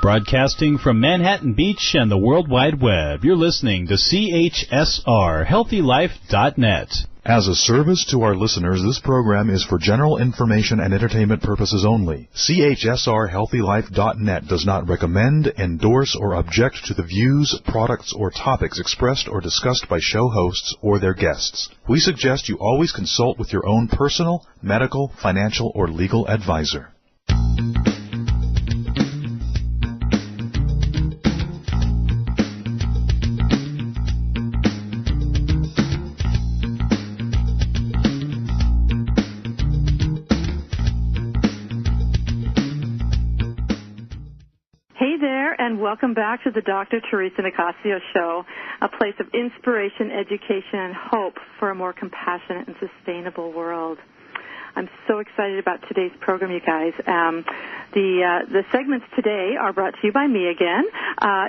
Broadcasting from Manhattan Beach and the World Wide Web, you're listening to CHSR, HealthyLife.net. As a service to our listeners, this program is for general information and entertainment purposes only. CHSR HealthyLife.net does not recommend, endorse, or object to the views, products, or topics expressed or discussed by show hosts or their guests. We suggest you always consult with your own personal, medical, financial, or legal advisor. And welcome back to the Dr. Theresa Nicassio Show, a place of inspiration, education, and hope for a more compassionate and sustainable world. I'm so excited about today's program, you guys. The segments today are brought to you by me again.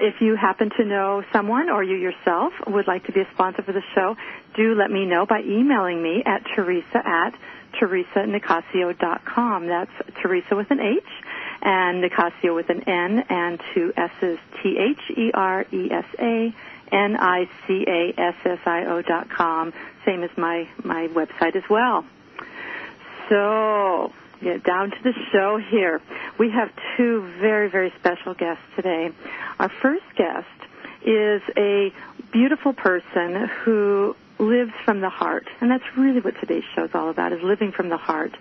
If you happen to know someone or you yourself would like to be a sponsor for the show, do let me know by emailing me at Theresa@TheresaNicassio.com. That's Theresa with an H and Nicassio with an N and two S's, TheresaNicassio.com, same as my website as well. So, down to the show here. We have two very, very special guests today. Our first guest is a beautiful person who lives from the heart, and that's really what today's show is all about, is living from the heart.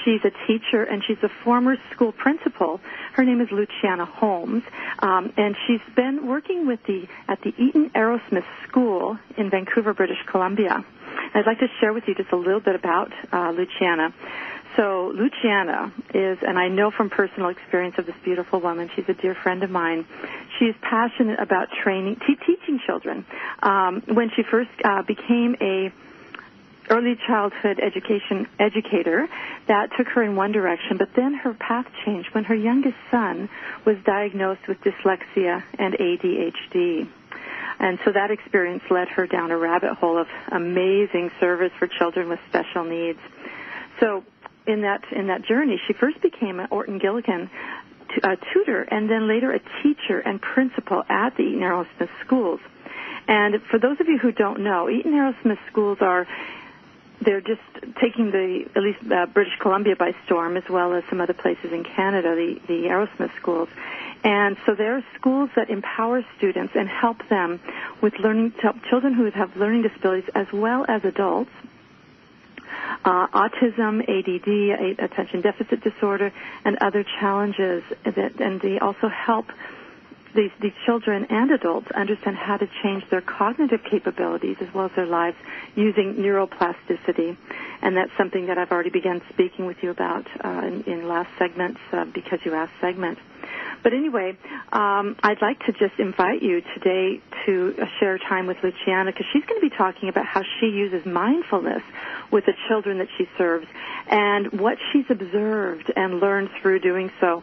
She's a teacher, and she's a former school principal. Her name is Luciana Holmes, and she's been working at the Eaton-Arrowsmith School in Vancouver, British Columbia. I'd like to share with you just a little bit about Luciana. So Luciana is, and I know from personal experience of this beautiful woman, she's a dear friend of mine. She's passionate about teaching children. When she first became a early childhood educator, that took her in one direction, but then her path changed when her youngest son was diagnosed with dyslexia and ADHD. And so that experience led her down a rabbit hole of amazing service for children with special needs. So in that journey, she first became an Orton Gilligan tutor and then later a teacher and principal at the Eaton-Arrowsmith Schools. And for those of you who don't know, Eaton-Arrowsmith Schools they're just taking at least British Columbia by storm, as well as some other places in Canada, the Arrowsmith Schools. And so they're schools that empower students and help them with learning, children who have learning disabilities as well as adults, autism, ADD, attention deficit disorder, and other challenges. And they also help these children and adults understand how to change their cognitive capabilities as well as their lives using neuroplasticity. And that's something that I've already begun speaking with you about in last segments because you asked segments. But anyway, I'd like to just invite you today to share time with Luciana because she's going to be talking about how she uses mindfulness with the children that she serves and what she's observed and learned through doing so.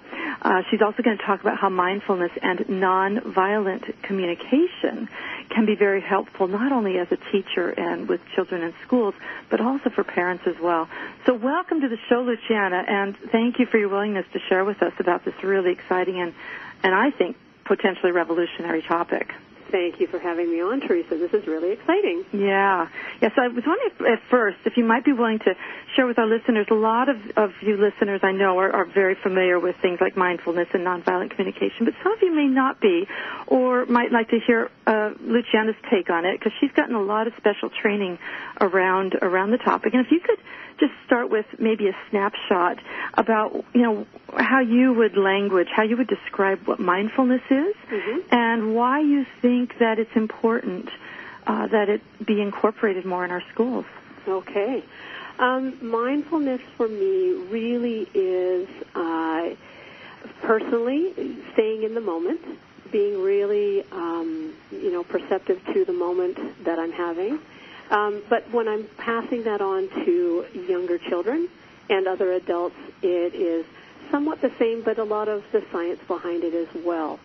She's also going to talk about how mindfulness and nonviolent communication can be very helpful, not only as a teacher and with children in schools, but also for parents as well. So welcome to the show, Luciana, and thank you for your willingness to share with us about this really exciting and I think potentially revolutionary topic. Thank you for having me on, Theresa. This is really exciting. Yeah. Yes, I was wondering at first if you might be willing to share with our listeners. A lot of you listeners I know are very familiar with things like mindfulness and nonviolent communication, but some of you may not be or might like to hear Luciana's take on it because she's gotten a lot of special training around the topic. And if you could just start with maybe a snapshot about, how you would describe what mindfulness is and why you think that it's important that it be incorporated more in our schools. Okay. Mindfulness for me really is personally staying in the moment, being really, perceptive to the moment that I'm having. But when I'm passing that on to younger children and other adults, it is somewhat the same, but a lot of the science behind it as well.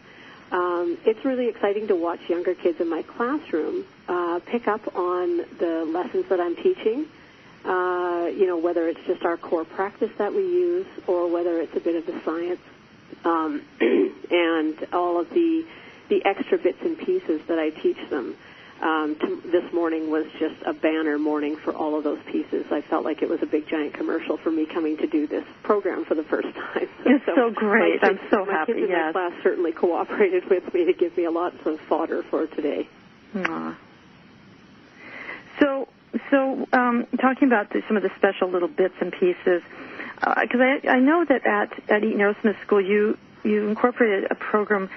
It's really exciting to watch younger kids in my classroom pick up on the lessons that I'm teaching, whether it's just our core practice that we use or whether it's a bit of the science. and all of the extra bits and pieces that I teach them. This morning was just a banner morning for all of those pieces. I felt like it was a big, giant commercial for me coming to do this program for the first time. It's so great. I'm so happy. My kids in my class certainly cooperated with me to give me lots of fodder for today. Aww. So talking about some of the special little bits and pieces, because I know that at Eaton-Arrowsmith School you incorporated a program,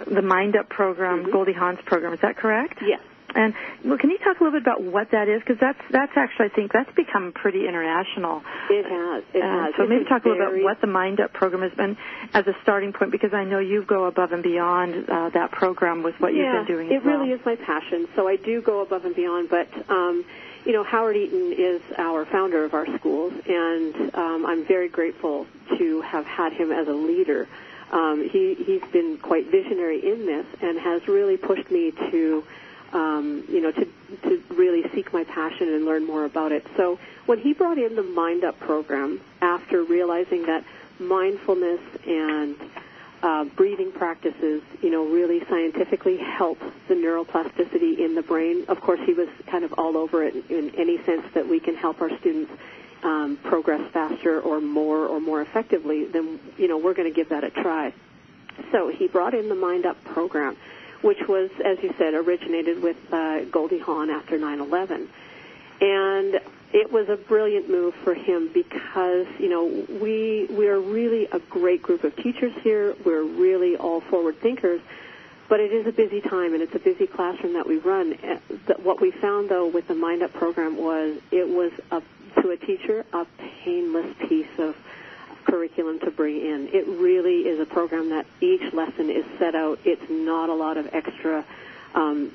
the Mind Up program, Goldie Hawn's program. Is that correct? Yes. And can you talk a little bit about what that is? Because that's actually, I think, that's become pretty international. It has. It has. So maybe talk a little bit about what the Mind Up program has been as a starting point, because I know you go above and beyond that program with what you've been doing as well. It really is my passion. So I do go above and beyond, but Howard Eaton is our founder of our schools, and I'm very grateful to have had him as a leader. He's been quite visionary in this and has really pushed me to really seek my passion and learn more about it. So when he brought in the Mind Up program, after realizing that mindfulness and breathing practices, really scientifically help the neuroplasticity in the brain. Of course, he was kind of all over it in any sense that we can help our students progress faster or more effectively, then, we're going to give that a try. So he brought in the Mind Up program, which was, as you said, originated with Goldie Hawn after 9/11. And it was a brilliant move for him because, we are really a great group of teachers here. We're really all forward thinkers. But it is a busy time, and it's a busy classroom that we run. What we found, though, with the Mind Up program was it was, to a teacher, a painless piece of curriculum to bring in. It really is a program that each lesson is set out. It's not a lot of extra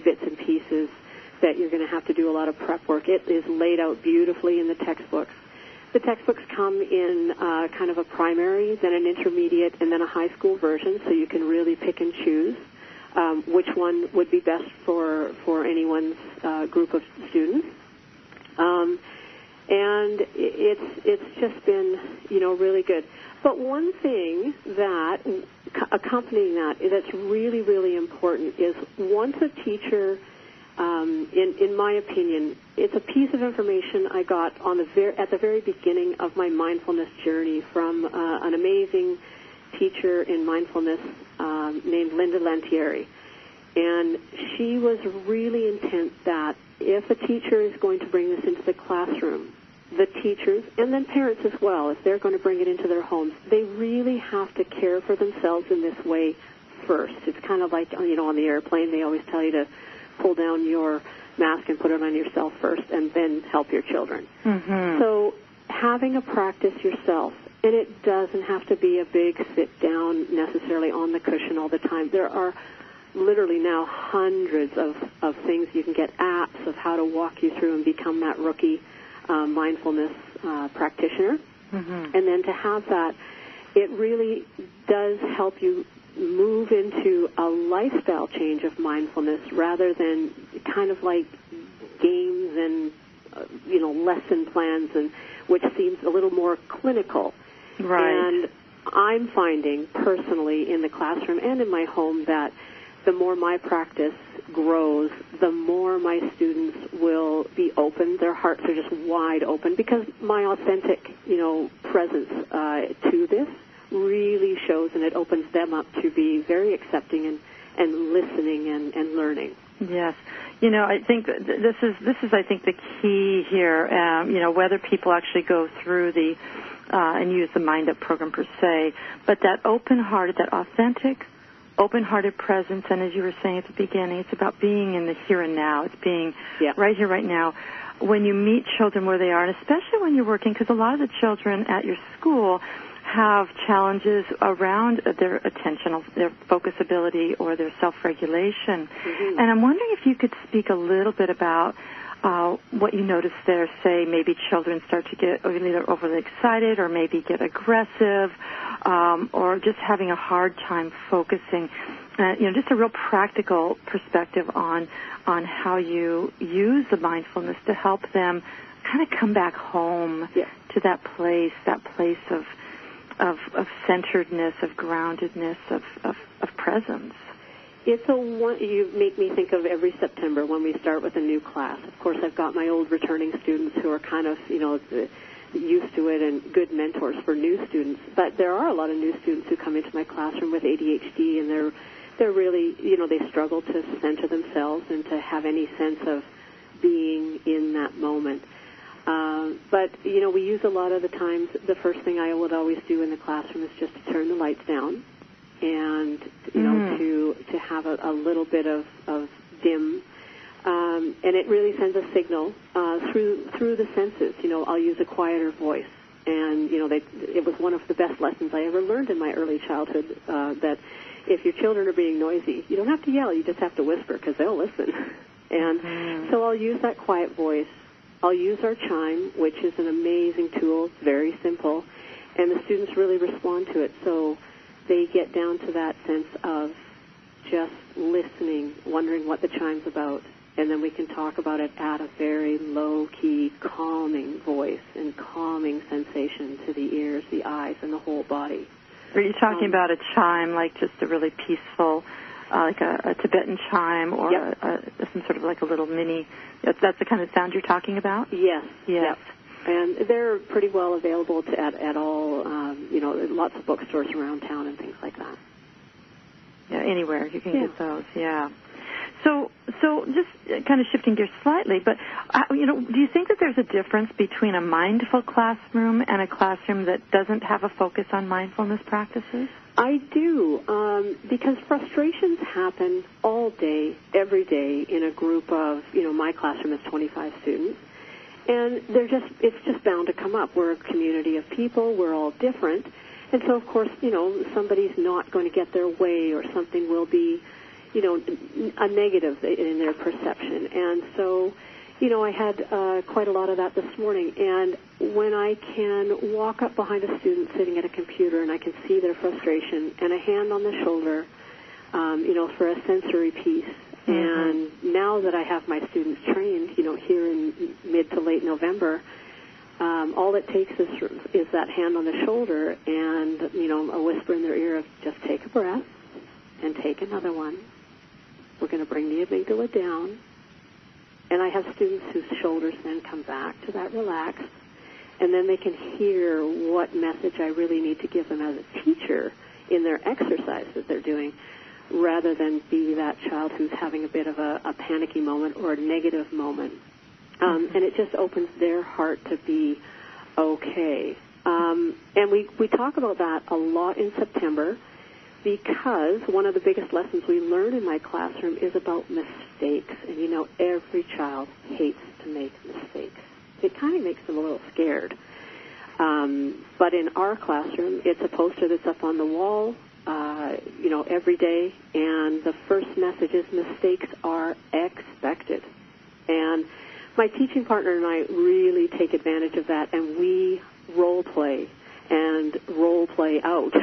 bits and pieces that you're going to have to do a lot of prep work. It is laid out beautifully in the textbooks. The textbooks come in kind of a primary, then an intermediate, and then a high school version, so you can really pick and choose which one would be best for anyone's group of students. And it's just been, really good. But one thing that, accompanying that, that's really, really important is once a teacher, in my opinion, it's a piece of information I got at the very beginning of my mindfulness journey from an amazing teacher in mindfulness named Linda Lantieri. And she was really intent that if a teacher is going to bring this into the classroom, the teachers, and then parents as well, if they're going to bring it into their homes, they really have to care for themselves in this way first. It's kind of like, on the airplane, they always tell you to pull down your mask and put it on yourself first and then help your children. Mm-hmm. So having a practice yourself, and it doesn't have to be a big sit-down necessarily on the cushion all the time. There are literally now hundreds of things. You can get apps of how to walk you through and become that rookie mindfulness practitioner. Mm-hmm. And then to have that, it really does help you move into a lifestyle change of mindfulness rather than kind of like games and, lesson plans, and which seems a little more clinical. Right. And I'm finding personally in the classroom and in my home that the more my practice grows, the more my students will be open. Their hearts are just wide open because my authentic, presence to this really shows, and it opens them up to be very accepting and listening and learning. Yes. I think this is I think the key here, whether people actually go through the and use the Mind Up program per se, but that open-hearted, that authentic, open-hearted presence, and as you were saying at the beginning, it's about being in the here and now. It's being right here, right now. When you meet children where they are, and especially when you're working, because a lot of the children at your school have challenges around their attention, their focus ability, or their self-regulation. Mm-hmm. And I'm wondering if you could speak a little bit about what you notice there. Say maybe children start to get either overly excited or maybe get aggressive, or just having a hard time focusing. Just a real practical perspective on how you use the mindfulness to help them kind of come back home to that place of centeredness, of groundedness, of presence? You make me think of every September when we start with a new class. Of course, I've got my old returning students who are kind of, used to it and good mentors for new students. But there are a lot of new students who come into my classroom with ADHD, and they're really, they struggle to center themselves and to have any sense of being in that moment. But we use a lot of the times, the first thing I would always do in the classroom is just to turn the lights down and, to have a little bit of dim. And it really sends a signal through the senses. I'll use a quieter voice. And, it was one of the best lessons I ever learned in my early childhood, that if your children are being noisy, you don't have to yell, you just have to whisper because they'll listen. And so I'll use that quiet voice. I'll use our chime, which is an amazing tool. It's very simple. And the students really respond to it. So they get down to that sense of just listening, wondering what the chime's about. And then we can talk about it at a very low-key, calming voice and calming sensation to the ears, the eyes, and the whole body. Are you talking about a chime, like just a really peaceful, like a Tibetan chime, or some sort of like a little mini? That's the kind of sound you're talking about? Yes. Yes. And they're pretty well available at all, lots of bookstores around town and things like that. Yeah, anywhere you can get those. Yeah. So just kind of shifting gears slightly, but, do you think that there's a difference between a mindful classroom and a classroom that doesn't have a focus on mindfulness practices? I do, because frustrations happen all day, every day in a group of, my classroom is 25 students, and it's just bound to come up. We're a community of people, we're all different, and so, of course, somebody's not going to get their way, or something will be a negative in their perception. And so, I had quite a lot of that this morning. And when I can walk up behind a student sitting at a computer and I can see their frustration, and a hand on the shoulder, for a sensory piece. And now that I have my students trained, here in mid to late November, all it takes is that hand on the shoulder and, a whisper in their ear of just take a breath and take another one. We're going to bring the amygdala down. And I have students whose shoulders then come back to that relax. And then they can hear what message I really need to give them as a teacher in their exercise that they're doing, rather than be that child who's having a bit of a panicky moment or a negative moment. And it just opens their heart to be okay. And we talk about that a lot in September, because one of the biggest lessons we learn in my classroom is about mistakes. And, every child hates to make mistakes. It kind of makes them a little scared. But in our classroom, it's a poster that's up on the wall, every day. And the first message is mistakes are expected. And my teaching partner and I really take advantage of that, and we role play and role play out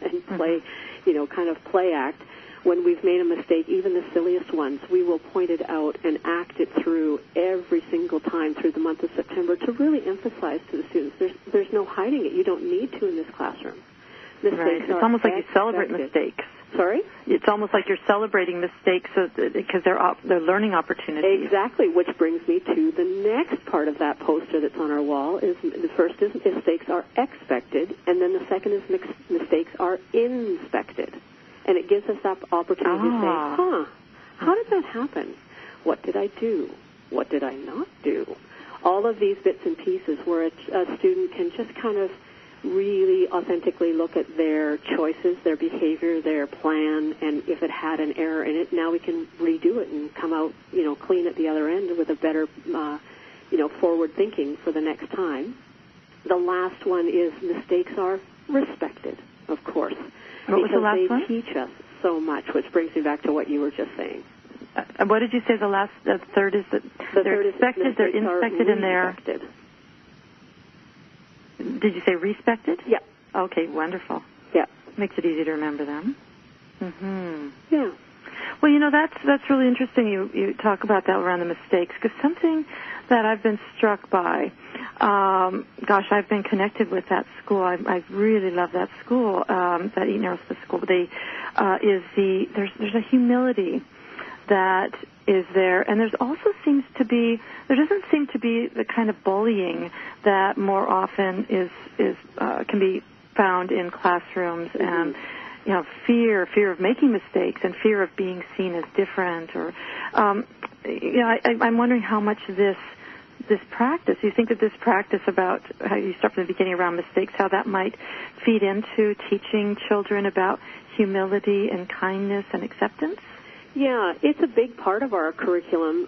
and play, kind of play act. When we've made a mistake, even the silliest ones, we will point it out and act it through every single time through the month of September to really emphasize to the students there's no hiding it. You don't need to in this classroom. Mistakes It's almost like you celebrate mistakes. Sorry? It's almost like you're celebrating mistakes because they're learning opportunities. Exactly, which brings me to the next part of that poster that's on our wall. Is the first is mistakes are expected, and then the second is mistakes are inspected. And it gives us that opportunity to say, how did that happen? What did I do? What did I not do? All of these bits and pieces where a student can just kind of really authentically look at their choices, their behavior, their plan, and if it had an error in it, now we can redo it and come out, clean at the other end with a better, forward thinking for the next time. The last one is mistakes are respected, of course, because they teach us so much, which brings me back to what you were just saying. What did you say the third is? That they're expected, they're inspected, and they're... Did you say respected? Yeah. Okay, wonderful. Yeah. Makes it easy to remember them. Yeah. Well, that's really interesting. You talk about that around the mistakes, because something that I've been struck by, I've been connected with that school. I really love that school, that Eaton-Arrowsmith School. there's a humility that is there, and there doesn't seem to be the kind of bullying that more often can be found in classrooms, and fear of making mistakes and fear of being seen as different, or I'm wondering how much this practice, you think that this practice about how you start from the beginning around mistakes, how that might feed into teaching children about humility and kindness and acceptance? Yeah, it's a big part of our curriculum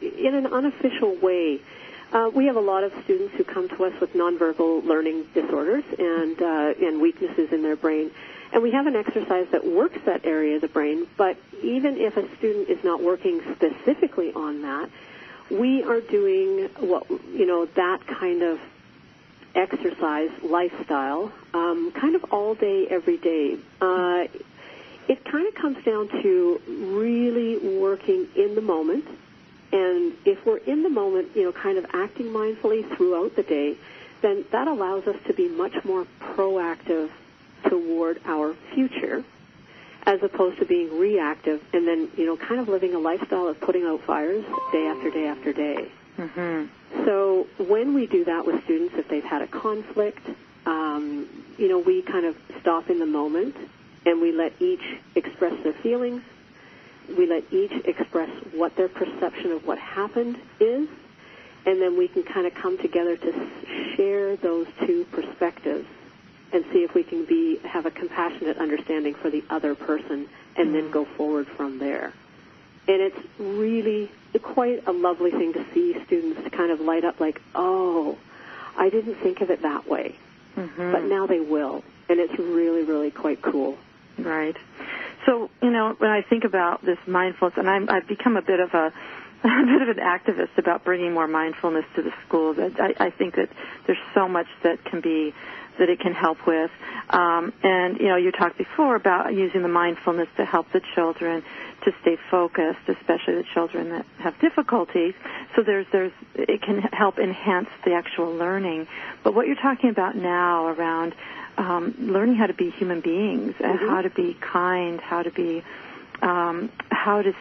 in an unofficial way. We have a lot of students who come to us with nonverbal learning disorders and weaknesses in their brain. And we have an exercise that works that area of the brain, but even if a student is not working specifically on that, we are doing that kind of exercise lifestyle kind of all day, every day. It kind of comes down to really working in the moment. And if we're in the moment, kind of acting mindfully throughout the day, then that allows us to be much more proactive toward our future, as opposed to being reactive and then, kind of living a lifestyle of putting out fires day after day after day. Mm-hmm. So when we do that with students, if they've had a conflict, we kind of stop in the moment and we let each express their feelings. We let each express what their perception of what happened is, and then we can kind of come together to share those two perspectives and see if we can have a compassionate understanding for the other person and then go forward from there. And it's really quite a lovely thing to see students kind of light up like, oh, I didn't think of it that way, but now they will. And it's really, really quite cool. Right. So, when I think about this mindfulness, and I've become a bit of an activist about bringing more mindfulness to the schools. I think that there's so much that it can help with. And, you talked before about using the mindfulness to help the children to stay focused, especially the children that have difficulties. So it can help enhance the actual learning. But what you're talking about now around learning how to be human beings and how to be kind, how to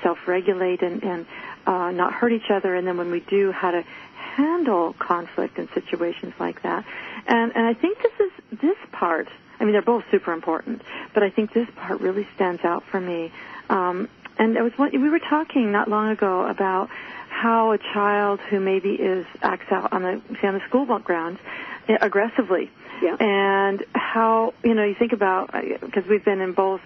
self-regulate and not hurt each other, and then when we do, how to handle conflict in situations like that. And I think this part, I mean, they're both super important, but I think this part really stands out for me. And we were talking not long ago about how a child who maybe acts out on the school grounds aggressively. Yeah. And how, you think about, because we've been in both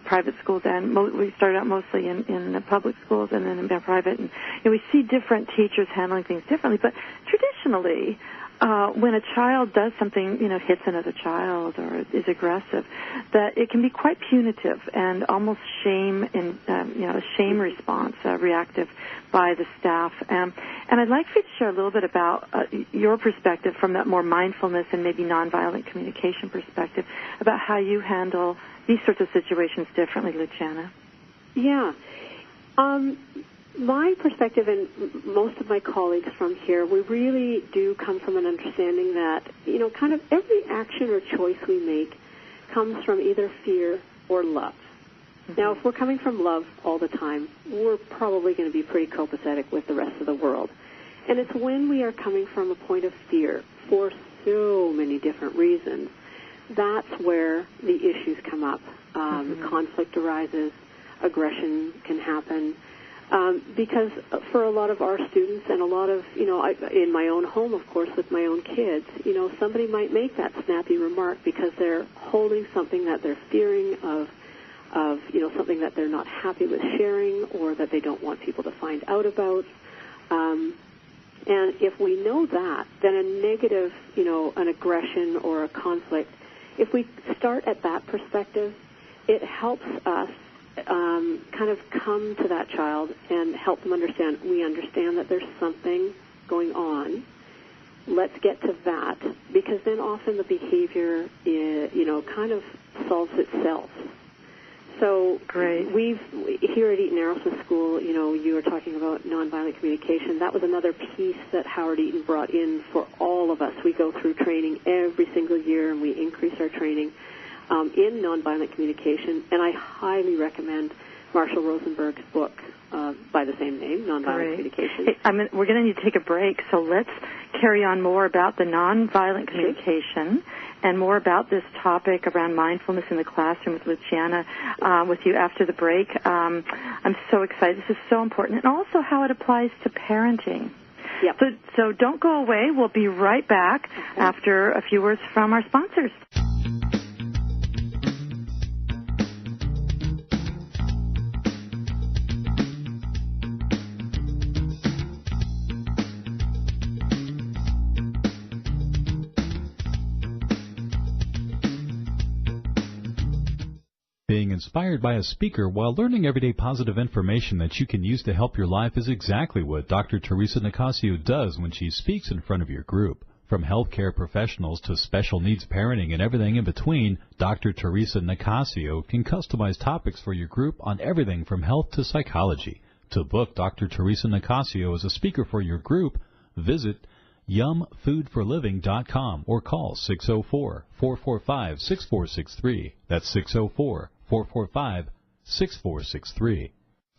private schools and we started out mostly in the public schools and then in private, and we see different teachers handling things differently. But traditionally, when a child does something, hits another child or is aggressive, that it can be quite punitive and almost shame and a shame response, reactive by the staff. And I'd like for you to share a little bit about your perspective from that more mindfulness and maybe nonviolent communication perspective about how you handle these sorts of situations differently, Luciana. Yeah. My perspective and most of my colleagues from here, we really do come from an understanding that, kind of every action or choice we make comes from either fear or love. Now, if we're coming from love all the time, we're probably going to be pretty copacetic with the rest of the world. And it's when we are coming from a point of fear for so many different reasons, that's where the issues come up. Conflict arises, aggression can happen. Because for a lot of our students and a lot of, in my own home, of course, with my own kids, somebody might make that snappy remark because they're holding something that they're fearing of something that they're not happy with sharing or that they don't want people to find out about. And if we know that, then a negative, an aggression or a conflict, if we start at that perspective, it helps us kind of come to that child and help them understand, we understand that there's something going on. Let's get to that, because then often the behavior, kind of solves itself. So we've, here at Eaton-Arrowsmith School, you were talking about nonviolent communication. That was another piece that Howard Eaton brought in for all of us. We go through training every single year, and we increase our training. in nonviolent communication, and I highly recommend Marshall Rosenberg's book by the same name, Nonviolent Communication. Hey, we're going to need to take a break, so let's carry on more about the nonviolent communication and more about this topic around mindfulness in the classroom with Luciana with you after the break. I'm so excited. This is so important, and also how it applies to parenting. Yep. So don't go away. We'll be right back after a few words from our sponsors. Being inspired by a speaker while learning everyday positive information that you can use to help your life is exactly what Dr. Theresa Nicassio does when she speaks in front of your group. From healthcare professionals to special needs parenting and everything in between, Dr. Theresa Nicassio can customize topics for your group on everything from health to psychology. To book Dr. Theresa Nicassio as a speaker for your group, visit yumfoodforliving.com or call 604-445-6463. That's 604-445-6463.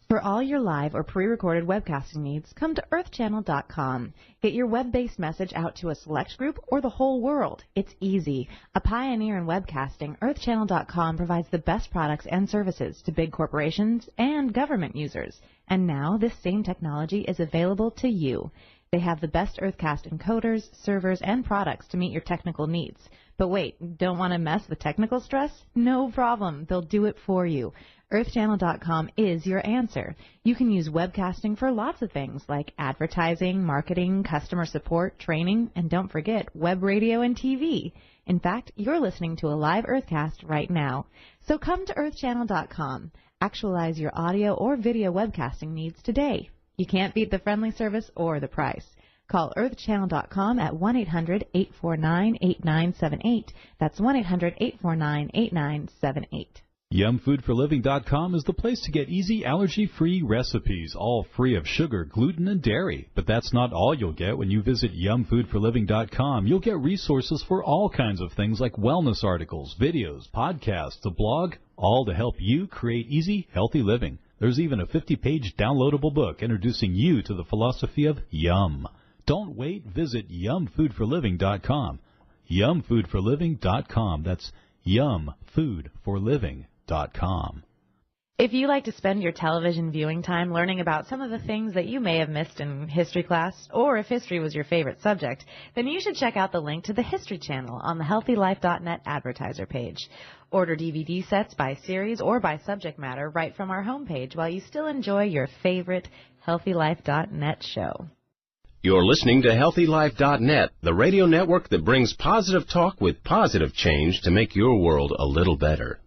For all your live or pre-recorded webcasting needs, come to earthchannel.com. Get your web-based message out to a select group or the whole world. It's easy. A pioneer in webcasting, earthchannel.com provides the best products and services to big corporations and government users. And now this same technology is available to you. They have the best Earthcast encoders, servers, and products to meet your technical needs. But wait, don't want to mess with technical stress? No problem. They'll do it for you. EarthChannel.com is your answer. You can use webcasting for lots of things like advertising, marketing, customer support, training, and don't forget web radio and TV. In fact, you're listening to a live Earthcast right now. So come to EarthChannel.com. Actualize your audio or video webcasting needs today. You can't beat the friendly service or the price. Call earthchannel.com at 1-800-849-8978. That's 1-800-849-8978. Yumfoodforliving.com is the place to get easy, allergy-free recipes, all free of sugar, gluten, and dairy. But that's not all you'll get when you visit yumfoodforliving.com. You'll get resources for all kinds of things like wellness articles, videos, podcasts, a blog, all to help you create easy, healthy living. There's even a 50-page downloadable book introducing you to the philosophy of yum. Don't wait. Visit yumfoodforliving.com. Yumfoodforliving.com. That's yumfoodforliving.com. If you like to spend your television viewing time learning about some of the things that you may have missed in history class, or if history was your favorite subject, then you should check out the link to the History Channel on the HealthyLife.net advertiser page. Order DVD sets by series or by subject matter right from our homepage while you still enjoy your favorite HealthyLife.net show. You're listening to HealthyLife.net, the radio network that brings positive talk with positive change to make your world a little better.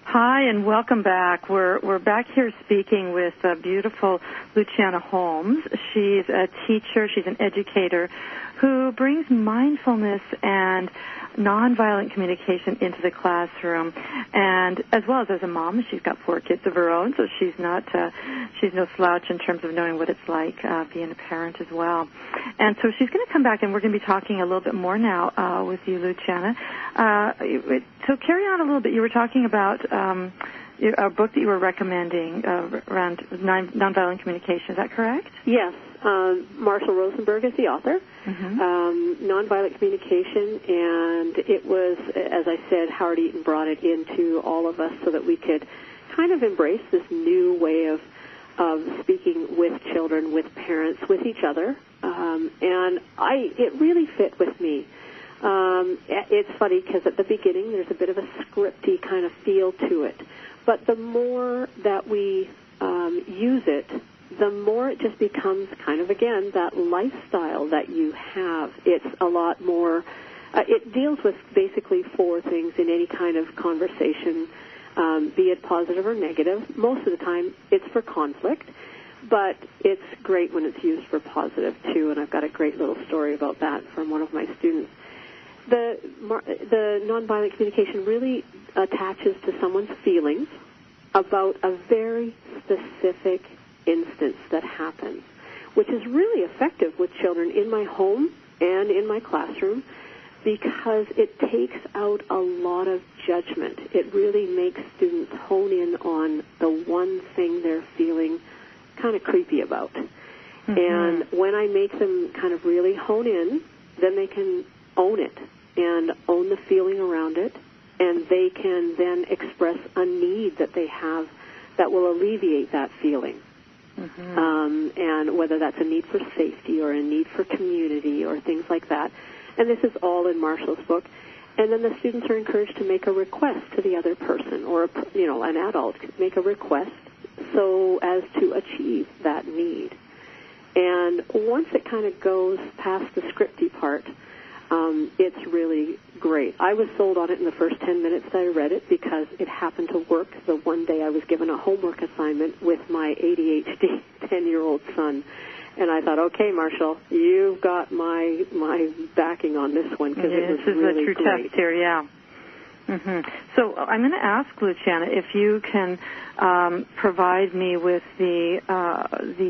Hi, and welcome back. We're back here speaking with beautiful Luciana Holmes. She's a teacher, she's an educator who brings mindfulness and nonviolent communication into the classroom, and as well as a mom. She's got 4 kids of her own, so she's no slouch in terms of knowing what it's like being a parent as well. And so she's going to come back, and we're going to be talking a little bit more now with you, Luciana. So carry on a little bit. You were talking about a book that you were recommending around nonviolent communication. Is that correct? Yes. Marshall Rosenberg is the author, Nonviolent Communication, and it was, as I said, Howard Eaton brought it into all of us so that we could kind of embrace this new way of speaking with children, with parents, with each other, and it really fit with me. It's funny because at the beginning there's a bit of a scripty kind of feel to it, but the more that we use it, the more it just becomes kind of, again, that lifestyle that you have. It's a lot more, it deals with basically 4 things in any kind of conversation, be it positive or negative. Most of the time it's for conflict, but it's great when it's used for positive too, and I've got a great little story about that from one of my students. The nonviolent communication really attaches to someone's feelings about a very specific instance that happens, which is really effective with children in my home and in my classroom because it takes out a lot of judgment. It really makes students hone in on the one thing they're feeling kind of creepy about. Mm-hmm. And when I make them kind of really hone in, then they can own it and own the feeling around it, and they can then express a need that they have that will alleviate that feeling. Mm-hmm. And whether that's a need for safety or a need for community or things like that. And this is all in Marshall's book. And then the students are encouraged to make a request to the other person, or an adult make a request so as to achieve that need. And once it kind of goes past the scripty part, it's really great. I was sold on it in the first 10 minutes that I read it because it happened to work the one day I was given a homework assignment with my ADHD 10-year-old son. And I thought, okay, Marshall, you've got my backing on this one because it was really great. This is a true test here, yeah. Mm-hmm. So I'm going to ask Luciana if you can provide me with the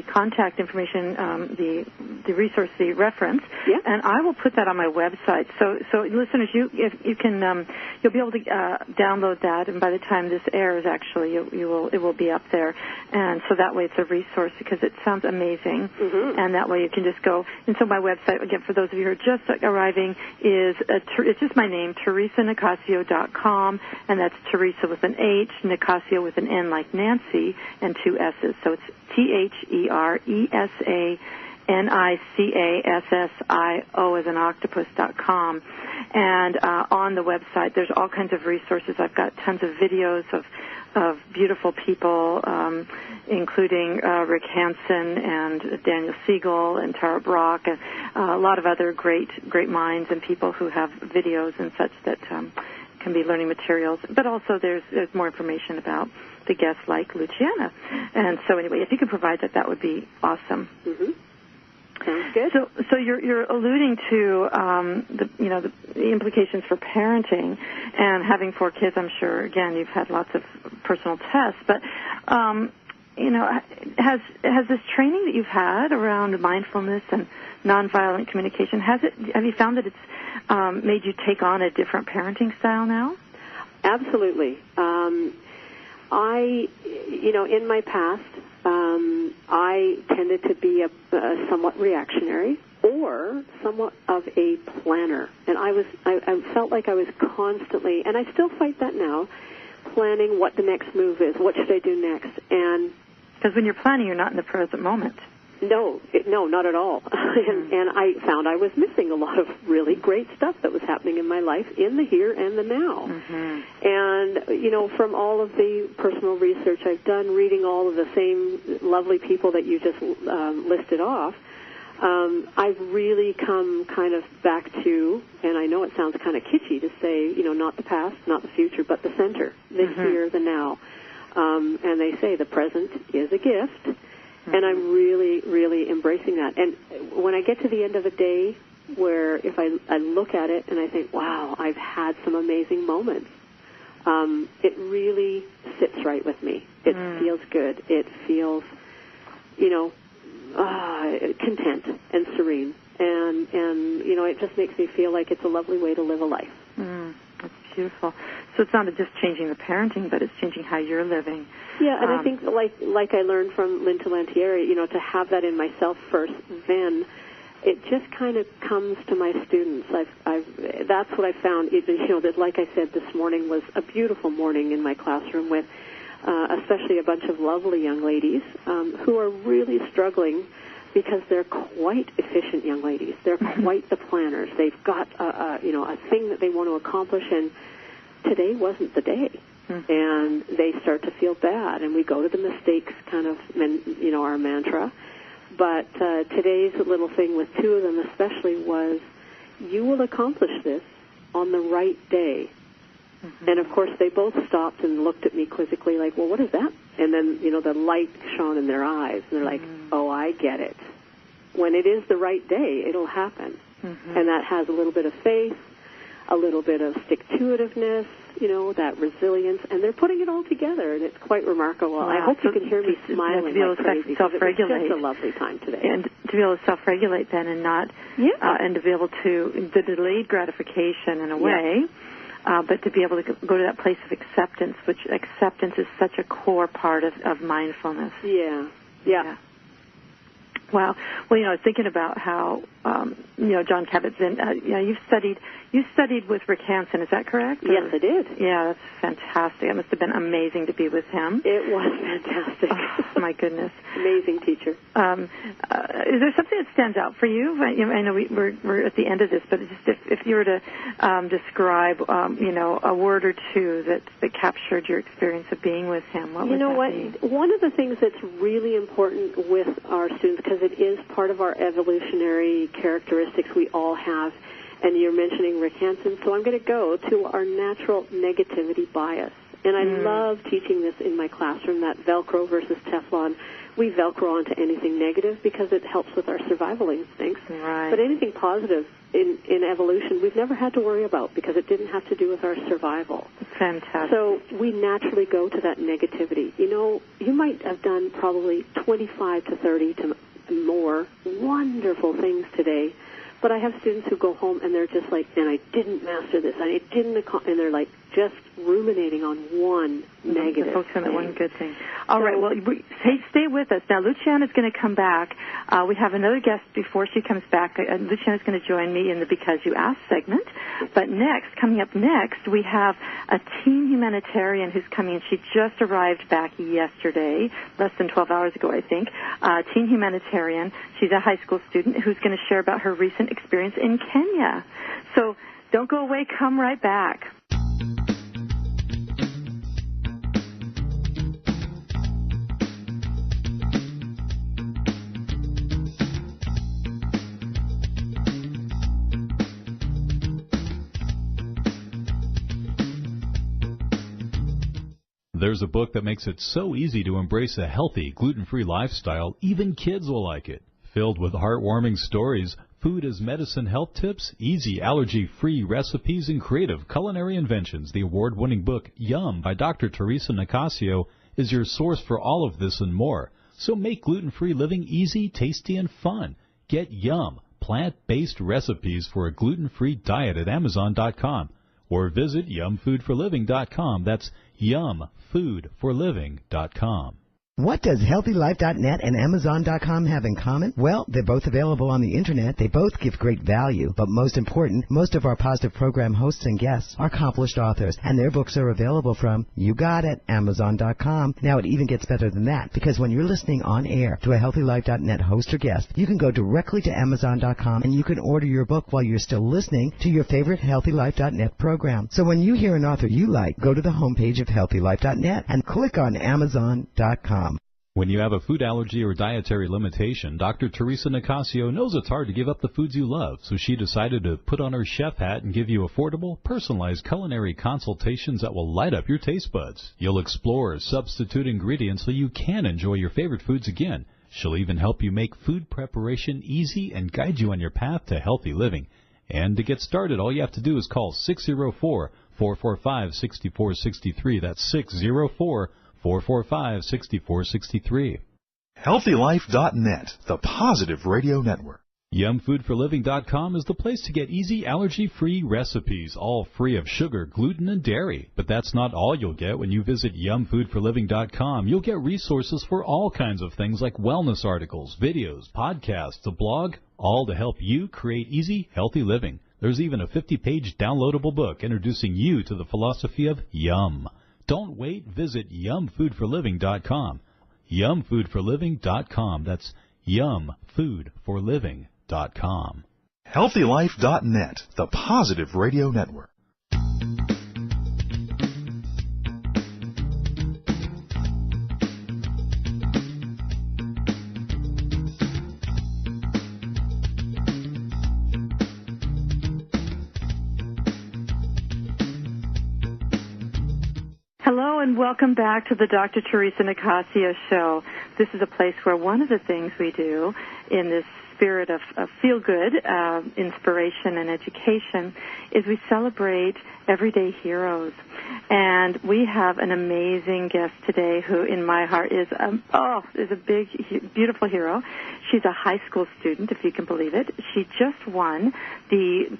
contact information, the resource, the reference, yeah. And I will put that on my website. So listeners, you can you'll be able to download that, and by the time this airs, actually, it will be up there, and so that way it's a resource because it sounds amazing, mm-hmm. And that way you can just go. And so my website, again, for those of you who are just arriving, it's just my name, TheresaNicassio.com, and that's Theresa with an H, Nicassio with an N like Nancy, and 2 S's. So it's TheresaNicassio as an octopus.com. And on the website, there's all kinds of resources. I've got tons of videos of beautiful people, including Rick Hansen and Daniel Siegel and Tara Brock, and a lot of other great minds and people who have videos and such that can be learning materials. But also there's more information about the guests like Luciana. And so anyway, if you could provide that would be awesome. Mm-hmm. Sounds good. So you're alluding to the implications for parenting and having 4 kids. I'm sure again you've had lots of personal tests, but has this training that you've had around mindfulness and nonviolent communication, have you found that it's made you take on a different parenting style now? Absolutely. In my past, I tended to be a somewhat reactionary or somewhat of a planner, and I felt like I was constantly, and I still fight that now, planning what the next move is, what should I do next, and because when you're planning, you're not in the present moment. No, not at all. And I found I was missing a lot of really great stuff that was happening in my life in the here and the now. Mm-hmm. And, from all of the personal research I've done, reading all of the same lovely people that you just listed off, I've really come kind of back to, and I know it sounds kind of kitschy to say, not the past, not the future, but the center, the mm-hmm. here, the now. And they say the present is a gift. And I'm really, really embracing that. And when I get to the end of a day where if I look at it and I think, wow, I've had some amazing moments, it really sits right with me. It feels good. It feels, content and serene. And it just makes me feel like it's a lovely way to live a life. That's beautiful. So it's not just changing the parenting, but it's changing how you're living. Yeah, and I think like I learned from Lynn Talantieri, to have that in myself first, then it just kind of comes to my students. That's what I found. That like I said, this morning was a beautiful morning in my classroom with especially a bunch of lovely young ladies who are really struggling because they're quite efficient young ladies. They're quite the planners. They've got a thing that they want to accomplish, and today wasn't the day. Mm-hmm. And they start to feel bad, and we go to the mistakes kind of, our mantra. But today's little thing with 2 of them especially was, you will accomplish this on the right day. Mm-hmm. And, of course, they both stopped and looked at me quizzically like, well, what is that? And then, the light shone in their eyes, and they're like, oh, I get it. When it is the right day, it'll happen. Mm-hmm. And that has a little bit of faith, a little bit of stick-to-itiveness, that resilience, and they're putting it all together, and it's quite remarkable. Wow. I hope you can hear me smiling like crazy. Self-regulate. It's just a lovely time today. And to be able to self-regulate then and not, and to be able to, the delayed gratification in a way, but to be able to go to that place of acceptance, which acceptance is such a core part of mindfulness. Yeah. Wow. Well, I was thinking about how, John Kabat-Zinn, you studied with Rick Hansen, is that correct? Yes, I did. Yeah, that's fantastic. It must have been amazing to be with him. It was fantastic. Oh, my goodness. Amazing teacher. Is there something that stands out for you? I know we're at the end of this, but just if you were to describe, a word or two that captured your experience of being with him, what would that be? One of the things that's really important with our students, because it is part of our evolutionary characteristics we all have, and you're mentioning Rick Hansen, so I'm going to go to our natural negativity bias. And I love teaching this in my classroom, that Velcro versus Teflon. We Velcro onto anything negative because it helps with our survival instincts. Right. But anything positive in evolution we've never had to worry about because it didn't have to do with our survival. Fantastic. So we naturally go to that negativity. You might have done probably 25 to 30 to more wonderful things today, but I have students who go home and they're just like, and I didn't master this, and I didn't, and they're like just ruminating on one negative focus on thing. one good thing. All right, well, stay with us. Now, Luciana's going to come back. We have another guest before she comes back. Luciana's going to join me in the Because You Asked segment. But coming up next, we have a teen humanitarian who's coming in. She just arrived back yesterday, less than 12 hours ago, I think. Teen humanitarian. She's a high school student who's going to share about her recent experience in Kenya. So don't go away. Come right back. There's a book that makes it so easy to embrace a healthy, gluten-free lifestyle, even kids will like it. Filled with heartwarming stories, food as medicine health tips, easy allergy-free recipes, and creative culinary inventions, the award-winning book Yum by Dr. Theresa Nicassio is your source for all of this and more. So make gluten-free living easy, tasty, and fun. Get Yum, plant-based recipes for a gluten-free diet at Amazon.com. Or visit yumfoodforliving.com. That's yumfoodforliving.com. What does HealthyLife.net and Amazon.com have in common? Well, they're both available on the Internet. They both give great value. But most important, most of our positive program hosts and guests are accomplished authors, and their books are available from, you got it, Amazon.com. Now, it even gets better than that, because when you're listening on air to a HealthyLife.net host or guest, you can go directly to Amazon.com, and you can order your book while you're still listening to your favorite HealthyLife.net program. So when you hear an author you like, go to the homepage of HealthyLife.net and click on Amazon.com. When you have a food allergy or dietary limitation, Dr. Theresa Nicassio knows it's hard to give up the foods you love, so she decided to put on her chef hat and give you affordable, personalized culinary consultations that will light up your taste buds. You'll explore substitute ingredients so you can enjoy your favorite foods again. She'll even help you make food preparation easy and guide you on your path to healthy living. And to get started, all you have to do is call 604-445-6463. That's 604-445-6463. HealthyLife.net, the positive radio network. YumFoodForLiving.com is the place to get easy, allergy-free recipes, all free of sugar, gluten, and dairy. But that's not all you'll get when you visit YumFoodForLiving.com. You'll get resources for all kinds of things like wellness articles, videos, podcasts, a blog, all to help you create easy, healthy living. There's even a 50-page downloadable book introducing you to the philosophy of Yum. Don't wait. Visit YumFoodForLiving.com. YumFoodForLiving.com. That's YumFoodForLiving.com. HealthyLife.net, the positive radio network. Hello and welcome back to the Dr. Theresa Nicassio Show. This is a place where one of the things we do in this spirit of feel-good, inspiration, and education is we celebrate everyday heroes. And we have an amazing guest today who, in my heart, is a big, beautiful hero. She's a high school student, if you can believe it. She just won the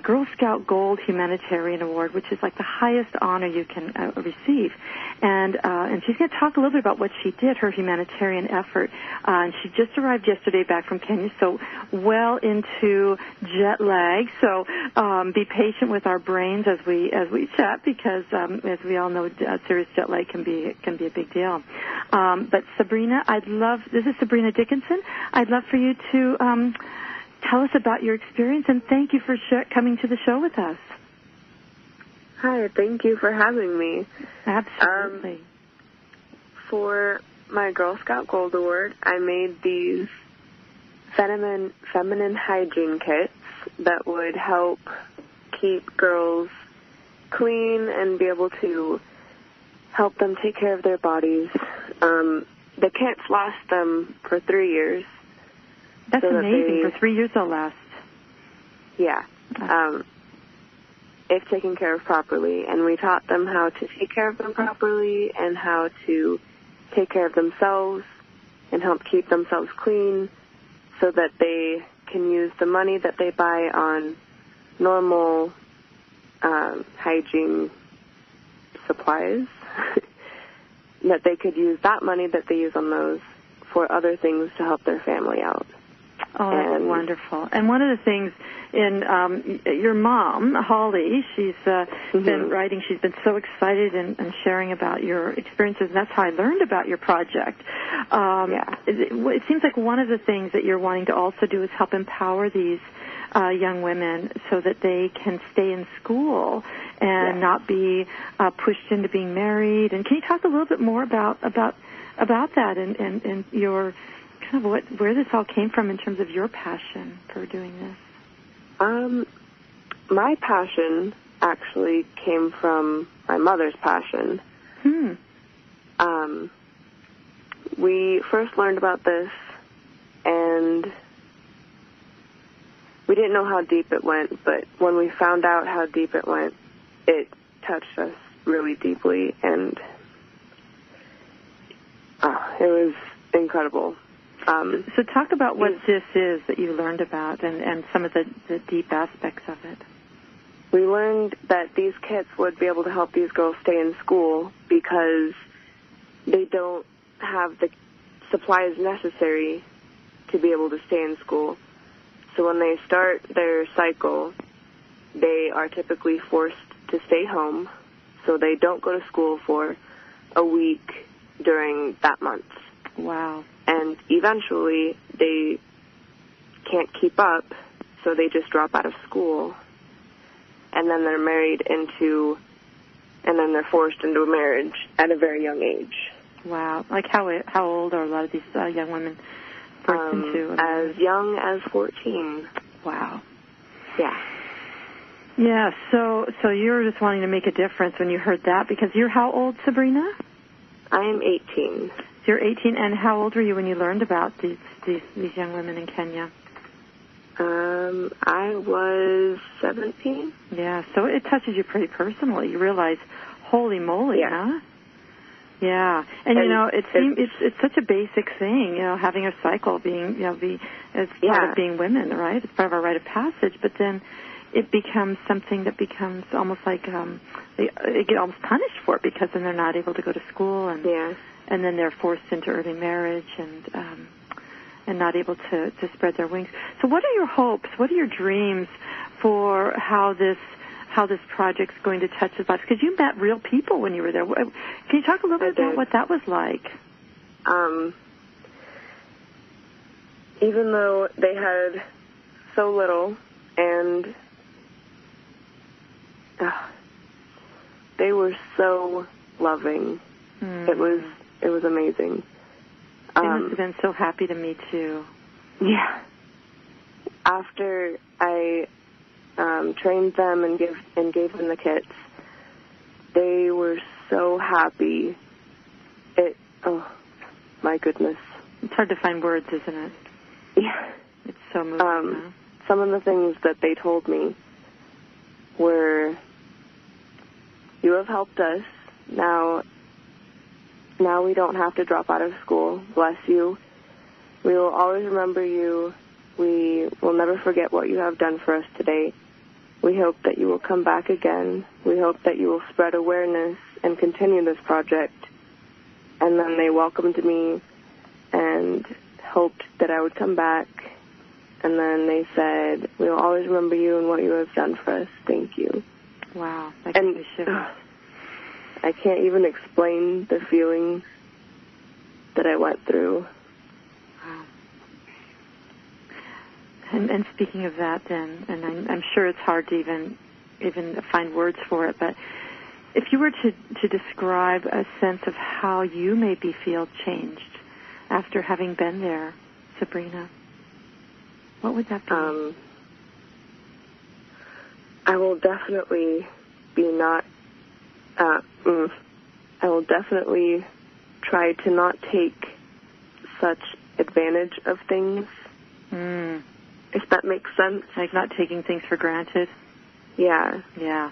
Girl Scout Gold Humanitarian Award, which is like the highest honor you can receive. And she's going to talk a little bit about what she did, her humanitarian effort. And she just arrived yesterday back from Kenya, so well into jet lag. So be patient with our brains as we chat, because as we all know, serious jet lag can be a big deal. But Sabrina, this is Sabrina Dickinson. I'd love for you to tell us about your experience, and thank you for coming to the show with us. Hi, thank you for having me. Absolutely. For my Girl Scout Gold Award, I made these feminine hygiene kits that would help keep girls clean and be able to help them take care of their bodies. The kits last them for 3 years. That's amazing. For 3 years they'll last. Yeah. If taken care of properly. And we taught them how to take care of them properly and how to take care of themselves and help keep themselves clean so that they can use the money that they buy on normal hygiene supplies, that they could use that money that they use on those for other things to help their family out. Oh, that's wonderful. And one of the things in your mom, Holly, she's been writing. She's been so excited and sharing about your experiences, and that's how I learned about your project. It seems like one of the things that you're wanting to also do is help empower these young women so that they can stay in school and not be pushed into being married. And can you talk a little bit more about that and your kind of where this all came from in terms of your passion for doing this? My passion actually came from my mother's passion. We first learned about this, and we didn't know how deep it went, but when we found out how deep it went, it touched us really deeply, and it was incredible. So talk about what this is that you learned about and some of the deep aspects of it. We learned that these kits would be able to help these girls stay in school because they don't have the supplies necessary to be able to stay in school. So when they start their cycle, they are typically forced to stay home, so they don't go to school for a week during that month. Wow. And eventually they can't keep up, so they just drop out of school. And then they're they're forced into a marriage at a very young age. Wow. Like how old are a lot of these young women forced into? As young as 14. Wow. Yeah. Yeah, so you were just wanting to make a difference when you heard that, because you're how old, Sabrina? I am 18. You're 18, and how old were you when you learned about these young women in Kenya? I was 17. Yeah, so it touches you pretty personally. You realize, holy moly, huh? Yeah, and it's such a basic thing, having a cycle, being, it's part of being women, right? It's part of our rite of passage, but then it becomes something that becomes almost like they get almost punished for it, because then they're not able to go to school, and then they're forced into early marriage and not able to spread their wings. So what are your hopes? What are your dreams for how this project's going to touch the lives? Because you met real people when you were there. Can you talk a little bit about what that was like? Even though they had so little, and they were so loving. It was amazing. They must have been so happy to meet you. Yeah. After I trained them and gave them the kits, they happy. Oh, my goodness. It's hard to find words, isn't it? Yeah. It's so moving. Some of the things that they told me were, you have helped us. Now we don't have to drop out of school. Bless you. We will always remember you. We will never forget what you have done for us today. We hope that you will come back again. We hope that you will spread awareness and continue this project. And then they welcomed me and hoped that I would come back. And then they said, we will always remember you and what you have done for us. Thank you. Wow. That gives me shivers. I can't even explain the feeling that I went through. Wow. And speaking of that, then, and I'm sure it's hard to even find words for it, but if you were to describe a sense of how you maybe feel changed after having been there, Sabrina, what would that be? I will definitely I will definitely try to not take such advantage of things, if that makes sense. Like not taking things for granted? Yeah. Yeah.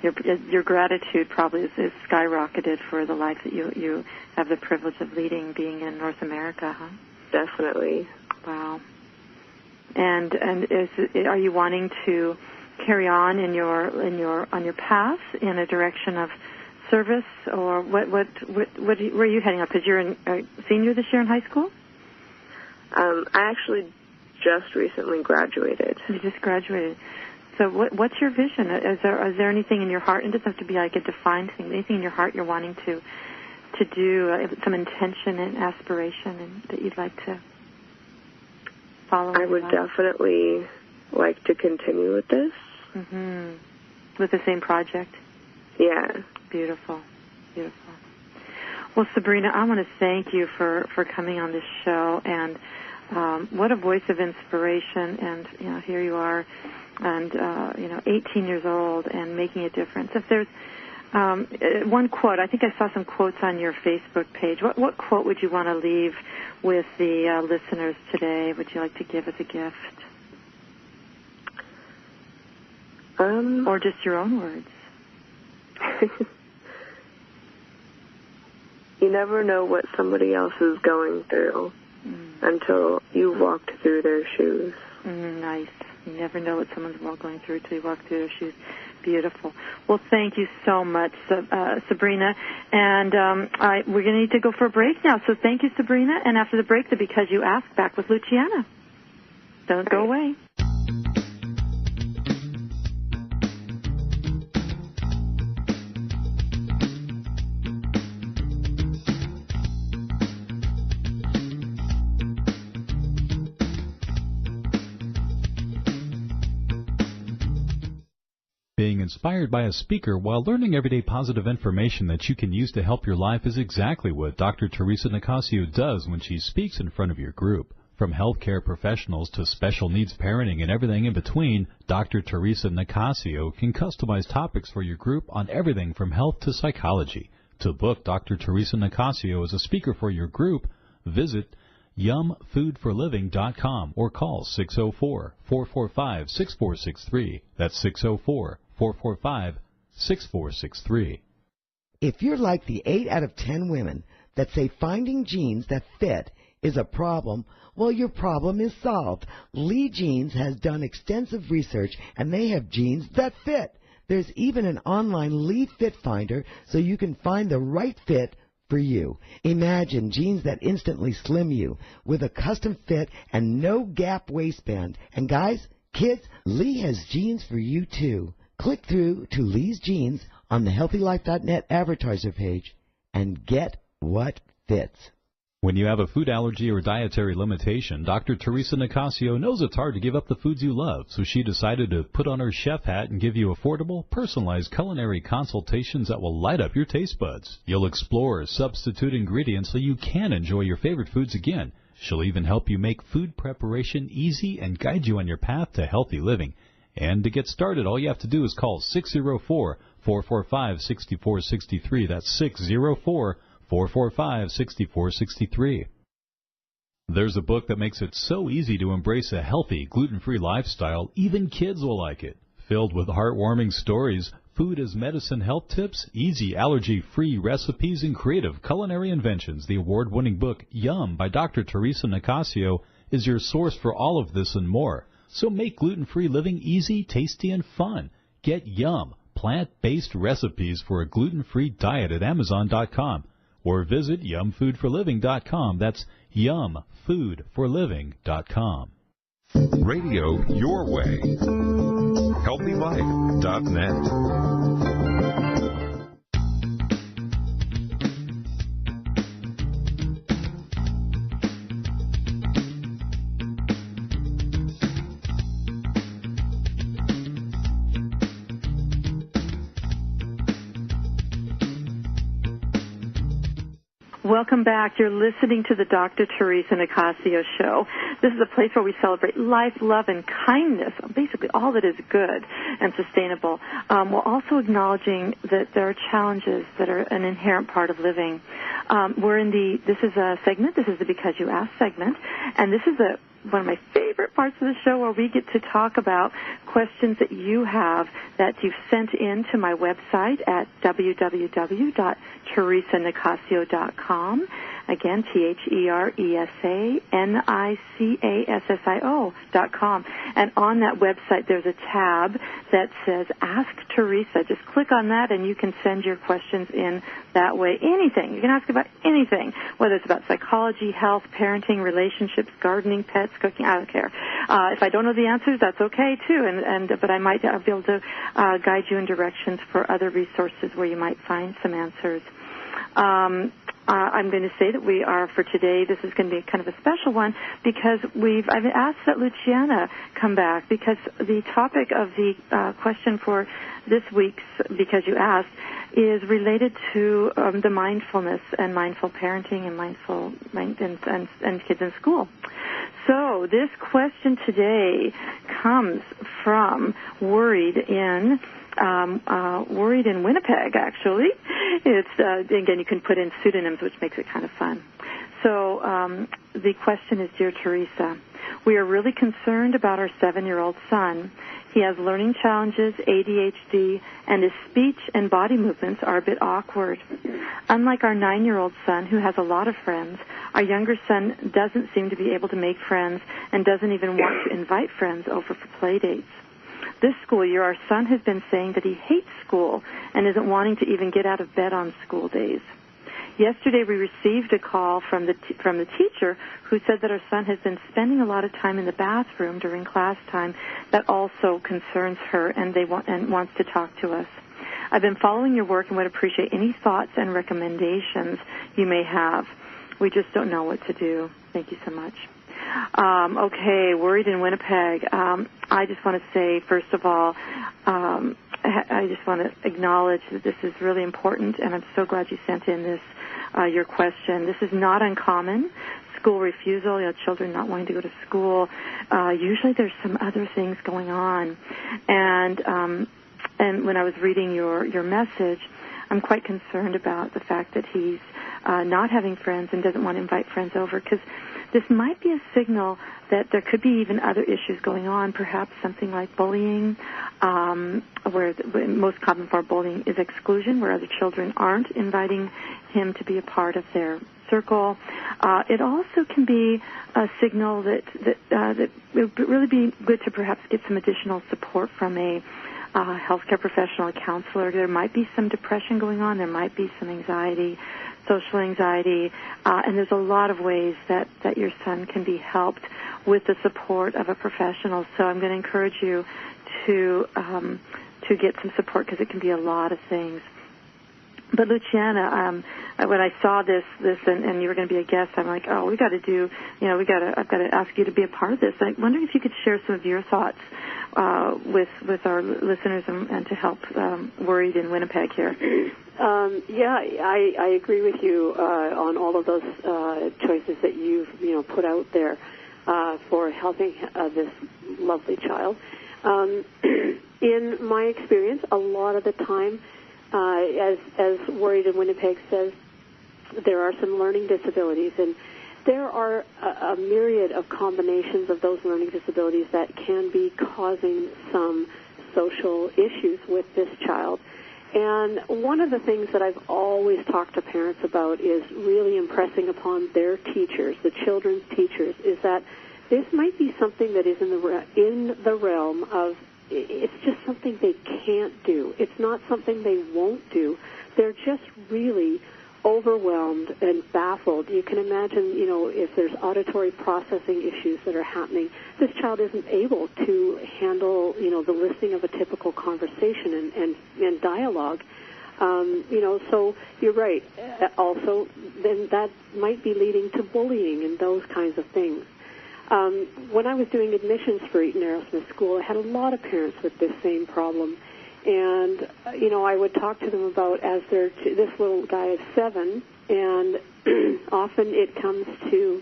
Your gratitude probably is skyrocketed for the life that you have the privilege of leading, being in North America, huh? Definitely. Wow. And are you wanting to carry on on your path in a direction of service, or where are you heading up? Because you're a senior this year in high school? I actually just recently graduated. You just graduated. So what's your vision? Is there anything in your heart, and it doesn't have to be like a defined thing, anything in your heart you're wanting to do, some intention and aspiration and that you'd like to follow? I would definitely like to continue with this. Mm-hmm. With the same project? Yeah. Beautiful. Beautiful. Well, Sabrina, I want to thank you for coming on this show, and what a voice of inspiration. And, here you are, and, 18 years old and making a difference. If there's one quote, I think I saw some quotes on your Facebook page. What quote would you want to leave with the listeners today? Would you like to give as a gift? Or just your own words? You never know what somebody else is going through until you walked through their shoes. Nice. You never know what someone's going through until you walk through their shoes. Beautiful. Well, thank you so much, Sabrina. And we're going to need to go for a break now. So thank you, Sabrina. And after the break, the Because You Asked, back with Luciana. Don't go away. Being inspired by a speaker while learning everyday positive information that you can use to help your life is exactly what Dr. Theresa Nicassio does when she speaks in front of your group. From healthcare professionals to special needs parenting and everything in between, Dr. Theresa Nicassio can customize topics for your group on everything from health to psychology. To book Dr. Theresa Nicassio as a speaker for your group, visit yumfoodforliving.com or call 604-445-6463. That's 604-445-6463. If you're like the 8 out of 10 women that say finding jeans that fit is a problem, well, your problem is solved. Lee Jeans has done extensive research, and they have jeans that fit. There's even an online Lee Fit Finder so you can find the right fit for you. Imagine jeans that instantly slim you with a custom fit and no gap waistband. And guys, kids, Lee has jeans for you too. Click through to Lee's Jeans on the HealthyLife.net advertiser page and get what fits. When you have a food allergy or dietary limitation, Dr. Theresa Nicassio knows it's hard to give up the foods you love, so she decided to put on her chef hat and give you affordable, personalized culinary consultations that will light up your taste buds. You'll explore substitute ingredients so you can enjoy your favorite foods again. She'll even help you make food preparation easy and guide you on your path to healthy living. And to get started, all you have to do is call 604-445-6463. That's 604-445-6463. There's a book that makes it so easy to embrace a healthy, gluten-free lifestyle, even kids will like it. Filled with heartwarming stories, food as medicine health tips, easy allergy-free recipes, and creative culinary inventions, the award-winning book Yum by Dr. Theresa Nicassio is your source for all of this and more. So make gluten-free living easy, tasty, and fun. Get Yum, plant-based recipes for a gluten-free diet at Amazon.com. Or visit yumfoodforliving.com. That's yumfoodforliving.com. Radio your way. HealthyLife.net. Welcome back. You're listening to the Dr. Theresa Nicassio Show. This is a place where we celebrate life, love, and kindness, basically all that is good and sustainable, while also acknowledging that there are challenges that are an inherent part of living. This is a segment, this is the Because You Asked segment, and this is one of my favorite parts of the show where we get to talk about questions that you have that you've sent in to my website at www.teresanicassio.com. Again, TheresaNicassio.com. And on that website, there's a tab that says Ask Theresa. Just click on that, and you can send your questions in that way. Anything. You can ask about anything, whether it's about psychology, health, parenting, relationships, gardening, pets, cooking. I don't care. If I don't know the answers, that's okay, too. But I might be able to guide you in directions for other resources where you might find some answers. I'm going to say that we are, for today, this is going to be kind of a special one because I've asked that Luciana come back because the topic of the question for this week's Because You Asked is related to the mindfulness and mindful parenting and kids in school. So this question today comes from Worried in Winnipeg, actually. It's again, you can put in pseudonyms, which makes it kind of fun. So the question is, Dear Theresa, we are really concerned about our 7-year-old son. He has learning challenges, ADHD, and his speech and body movements are a bit awkward. Unlike our 9-year-old son, who has a lot of friends, our younger son doesn't seem to be able to make friends and doesn't even want to invite friends over for play dates. This school year, our son has been saying that he hates school and isn't wanting to even get out of bed on school days. Yesterday, we received a call from the teacher who said that our son has been spending a lot of time in the bathroom during class time. That also concerns her, and wants to talk to us. I've been following your work and would appreciate any thoughts and recommendations you may have. We just don't know what to do. Thank you so much. Okay, Worried in Winnipeg. I just want to say, first of all, I just want to acknowledge that this is really important, and I'm so glad you sent in your question. This is not uncommon. School refusal, children not wanting to go to school. Usually there's some other things going on. And when I was reading your message, I'm quite concerned about the fact that he's not having friends and doesn't want to invite friends over, because this might be a signal that there could be even other issues going on, perhaps something like bullying, where the most common form of bullying is exclusion, where other children aren't inviting him to be a part of their circle. It also can be a signal that it would really be good to perhaps get some additional support from a healthcare professional, a counselor. There might be some depression going on. There might be some anxiety, social anxiety, and there's a lot of ways that your son can be helped with the support of a professional. So I'm going to encourage you to get some support, because it can be a lot of things. But Luciana, when I saw this, and you were going to be a guest, I'm like, oh, I've got to ask you to be a part of this. I'm wondering if you could share some of your thoughts with our listeners and to help Worried in Winnipeg here. I agree with you on all of those choices that you've put out there for helping this lovely child. in my experience, a lot of the time, as Worried in Winnipeg says, there are some learning disabilities, and there are a myriad of combinations of those learning disabilities that can be causing some social issues with this child. And one of the things that I've always talked to parents about is really impressing upon their teachers, the children's teachers, is that this might be something that is in the realm of, it's just something they can't do. It's not something they won't do. They're just really overwhelmed and baffled. You can imagine, if there's auditory processing issues that are happening, this child isn't able to handle, the listening of a typical conversation and dialogue. So you're right. Also, then that might be leading to bullying and those kinds of things. When I was doing admissions for Eaton-Arrowsmith School, I had a lot of parents with this same problem. And, I would talk to them about, as this little guy is 7, and often it comes to,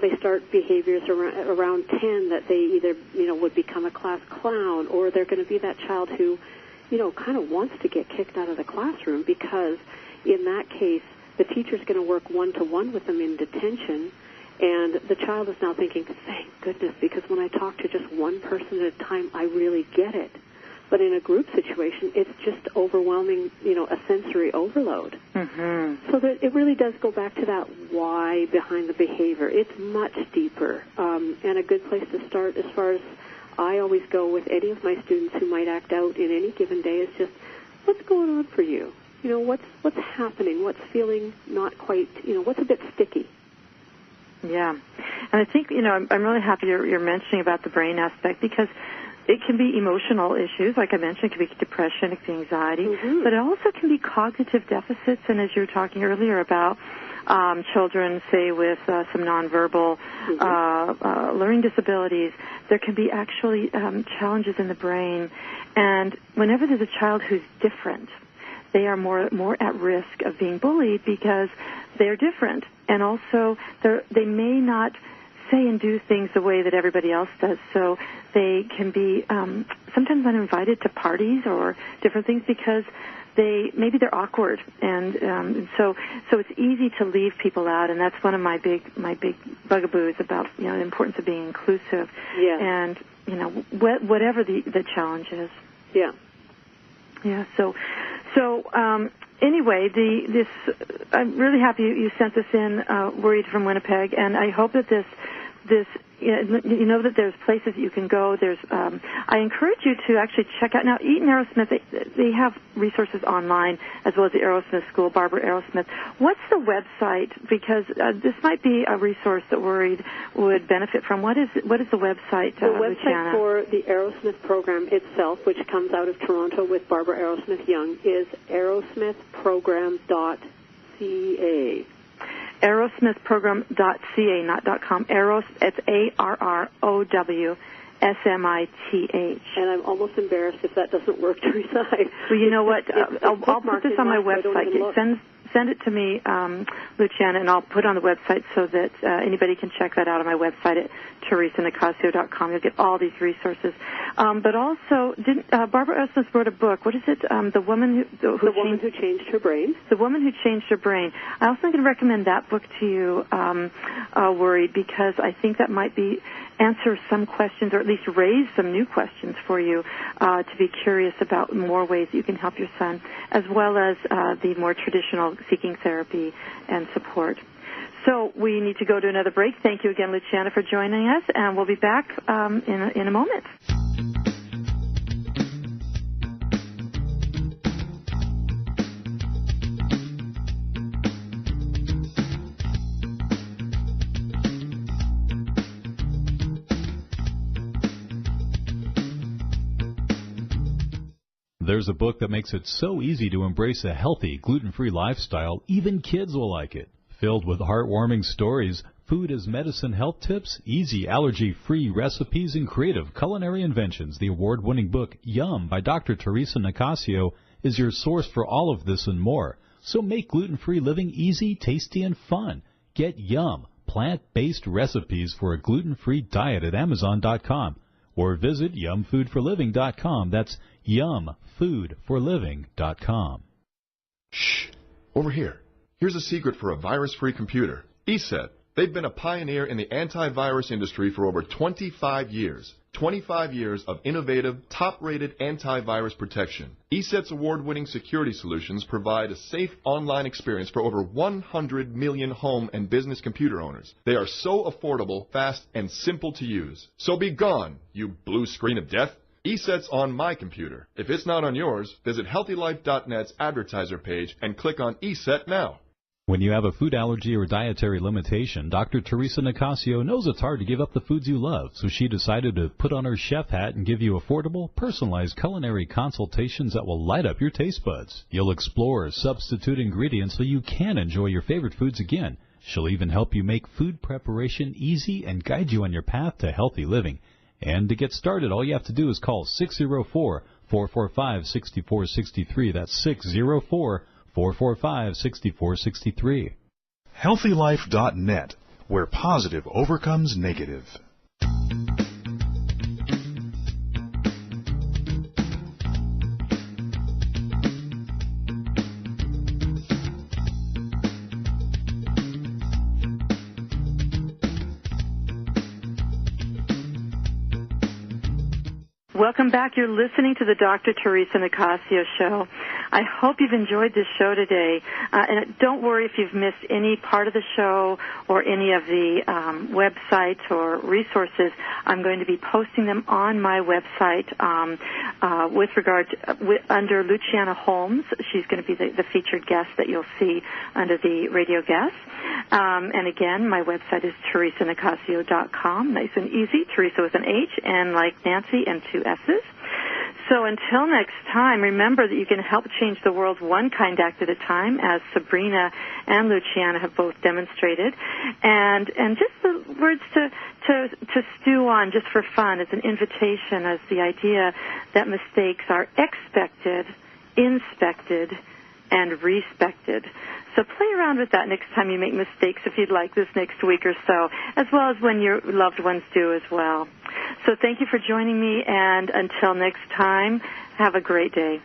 they start behaviors around 10 that they either, would become a class clown, or they're going to be that child who, kind of wants to get kicked out of the classroom, because in that case, the teacher's going to work one-to-one with them in detention. And the child is now thinking, thank goodness, because when I talk to just one person at a time, I really get it. But in a group situation, it's just overwhelming, a sensory overload. Mm-hmm. So that it really does go back to that why behind the behavior. It's much deeper. And a good place to start, as far as I always go with any of my students who might act out in any given day, is just, what's going on for you? What's happening? What's feeling not quite, what's a bit sticky? Yeah. And I think, I'm really happy you're mentioning about the brain aspect, because it can be emotional issues, like I mentioned. It can be depression, it can be anxiety, mm-hmm. but it also can be cognitive deficits. And as you were talking earlier about children, say, with some nonverbal mm-hmm. Learning disabilities, there can be actually challenges in the brain. And whenever there's a child who's different, they are more at risk of being bullied because they're different. And also, they may not say and do things the way that everybody else does. So they can be sometimes uninvited to parties or different things because maybe they're awkward, and so it's easy to leave people out. And that's one of my big bugaboos about the importance of being inclusive. Yeah. And whatever the challenge is. Yeah. Yeah. So. Anyway, I'm really happy you sent this in, Worried from Winnipeg, and I hope that this that there's places that you can go. I encourage you to actually check out. Now, Eaton-Arrowsmith, they have resources online, as well as the Arrowsmith School, Barbara Arrowsmith. What's the website? Because this might be a resource that Worried would benefit from. What is the website, The website Luciana? For the Arrowsmith program itself, which comes out of Toronto with Barbara Arrowsmith Young, is arrowsmithprogram.ca. Arrowsmithprogram.ca, not .com. It's ARROWSMITH. And I'm almost embarrassed if that doesn't work, Theresa. Well, you know what? I'll put this on my website. Send it to me, Luciana, and I'll put it on the website so that anybody can check that out on my website at TheresaNicassio.com. You'll get all these resources. But also, Barbara Arrowsmith wrote a book. What is it? The Woman Who Changed Her Brain. The Woman Who Changed Her Brain. I also can recommend that book to you, Worried, because I think that might answer some questions, or at least raise some new questions for you to be curious about more ways that you can help your son, as well as the more traditional seeking therapy and support. So we need to go to another break. Thank you again, Luciana, for joining us, and we'll be back in a moment. There's a book that makes it so easy to embrace a healthy, gluten-free lifestyle, even kids will like it. Filled with heartwarming stories, food as medicine health tips, easy allergy-free recipes, and creative culinary inventions, the award-winning book Yum by Dr. Theresa Nicassio is your source for all of this and more. So make gluten-free living easy, tasty, and fun. Get Yum, plant-based recipes for a gluten-free diet at Amazon.com. or visit yumfoodforliving.com. That's yumfoodforliving.com. Shh, over here. Here's a secret for a virus-free computer. ESET. They've been a pioneer in the antivirus industry for over 25 years. 25 years of innovative, top-rated antivirus protection. ESET's award-winning security solutions provide a safe online experience for over 100 million home and business computer owners. They are so affordable, fast, and simple to use. So be gone, you blue screen of death. ESET's on my computer. If it's not on yours, visit HealthyLife.net's advertiser page and click on ESET now. When you have a food allergy or dietary limitation, Dr. Theresa Nicassio knows it's hard to give up the foods you love, so she decided to put on her chef hat and give you affordable, personalized culinary consultations that will light up your taste buds. You'll explore substitute ingredients so you can enjoy your favorite foods again. She'll even help you make food preparation easy and guide you on your path to healthy living. And to get started, all you have to do is call 604-445-6463. That's 604-445-6463. HealthyLife.net, where positive overcomes negative. Welcome back. You're listening to the Dr. Theresa Nicassio Show. I hope you've enjoyed this show today. And don't worry if you've missed any part of the show or any of the websites or resources. I'm going to be posting them on my website with regard to, under Luciana Holmes. She's going to be the featured guest that you'll see under the radio guests. And again, my website is TheresaNicassio.com. Nice and easy. Teresa with an H, and like Nancy, and 2 S's. So until next time, remember that you can help change the world one kind act at a time, as Sabrina and Luciana have both demonstrated. And just the words to stew on just for fun as an invitation, as the idea that mistakes are expected, inspected, and respected. So play around with that next time you make mistakes, if you'd like, this next week or so, as well as when your loved ones do as well. So thank you for joining me, and until next time, have a great day.